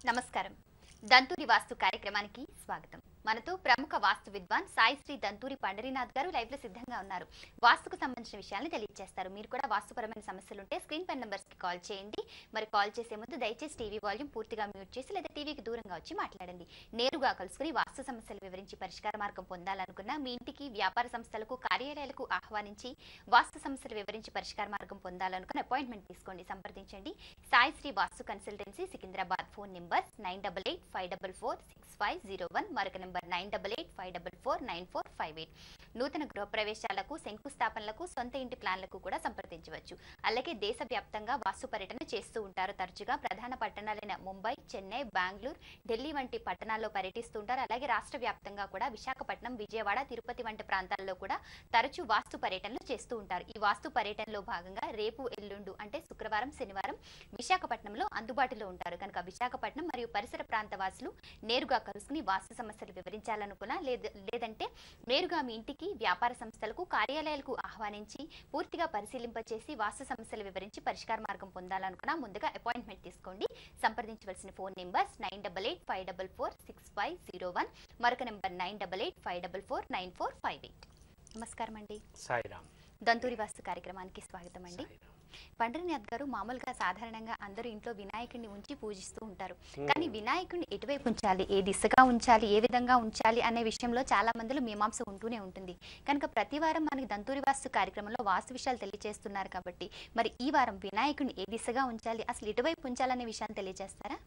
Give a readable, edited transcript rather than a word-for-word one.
నమస్కారం. దంతూరి వాస్తు కార్యక్రమానికి స్వాగతం. మనతో ప్రముఖ వాస్తు విద్వాన్ సాయి శ్రీ దంతూరి పండరీనాథ్ గారు లైవ్ లో సిద్ధంగా ఉన్నారు. వాస్తుకు సంబంధించిన విషయాలను తెలియజేస్తారు. మీరు కూడా వాస్తుపరమైన సమస్యలు ఉంటే స్క్రీన్ పై నంబర్స్ కి కాల్ చేయండి. మరి కాల్ చేసే ముందు దయచేసి టీవీ వాల్యూమ్ పూర్తిగా మ్యూట్ చేసి లేదా టీవీకి దూరంగా వచ్చి మాట్లాడండి. నేరుగా కలుసుకుని వాస్తు సమస్యలు వివరించి పరిష్కార మార్గం పొందాలనుకున్న మీ ఇంటికి వ్యాపార సంస్థలకు కార్యాలయాలకు ఆహ్వానించి వాస్తు సమస్యలు వివరించి పరిష్కార మార్గం పొందాలనుకున్న అపాయింట్మెంట్ తీసుకోండి. సంప్రదించండి. సాయి శ్రీ వాస్తు కన్సల్టెన్సీ, సికింద్రాబాద్. ఫోన్ నెంబర్ 9885446501, మరొక నెంబర్ 9885449458. నూతన గృహప్రవేశాలకు, శంకుస్థాపనలకు, సొంత ఇంటి ప్లాన్లకు కూడా సంప్రదించవచ్చు. అలాగే దేశవ్యాప్తంగా వాస్తు పర్యటన చేస్తూ ఉంటారు. తరచుగా ప్రధాన పట్టణాలైన ముంబై, చెన్నై, బెంగళూరు, ఢిల్లీ వంటి పట్టణాల్లో పర్యటిస్తూ ఉంటారు. అలాగే రాష్ట్ర వ్యాప్తంగా కూడా విశాఖపట్నం, విజయవాడ, తిరుపతి వంటి ప్రాంతాల్లో కూడా తరచూ వాస్తు పర్యటనలు చేస్తూ ఉంటారు. ఈ వాస్తు పర్యటనలో భాగంగా రేపు, ఎల్లుండు అంటే శుక్రవారం, శనివారం విశాఖపట్నంలో అందుబాటులో ఉంటారు. కనుక విశాఖపట్నం మరియు పరిసర ప్రాంత వాసులు నేరుగా కలుసుకుని వాస్తు సమస్యలు వివరించాలనుకున్నా లేదంటే నేరుగా మీ ఇంటికి వ్యాపార సంస్థలకు కార్యాలయాలకు ఆహ్వానించి పూర్తిగా పరిశీలింపచేసి వాస్తు సమస్యలు వివరించి పరిష్కార మార్గం పొందాలనుకున్నా ముందుగా అపాయింట్మెంట్ తీసుకోండి. సంప్రదించవలసిన ఫోన్ నెంబర్స్ 9885446501, మరొక నెంబర్ 9885449458. నమస్కారం అండి. సాయిరామ్. దంతూరి వాస్తు కార్యక్రమానికి స్వాగతం అండి. పండరీనాథ్ గారు, మామూలుగా సాధారణంగా అందరూ ఇంట్లో వినాయకుడిని ఉంచి పూజిస్తూ ఉంటారు. కానీ వినాయకుడిని ఎటువైపు ఉంచాలి, ఏ దిశగా ఉంచాలి, ఏ విధంగా ఉంచాలి అనే విషయంలో చాలా మందిలో మీమాంస ఉంటూనే ఉంటుంది. కనుక ప్రతి వారం మనకి దంతూరి వాస్తు కార్యక్రమంలో వాస్తు విషయాలు తెలియజేస్తున్నారు కాబట్టి మరి ఈ వారం వినాయకుడిని ఏ దిశగా ఉంచాలి, అసలు ఎటువైపు ఉంచాలనే విషయాన్ని తెలియజేస్తారా?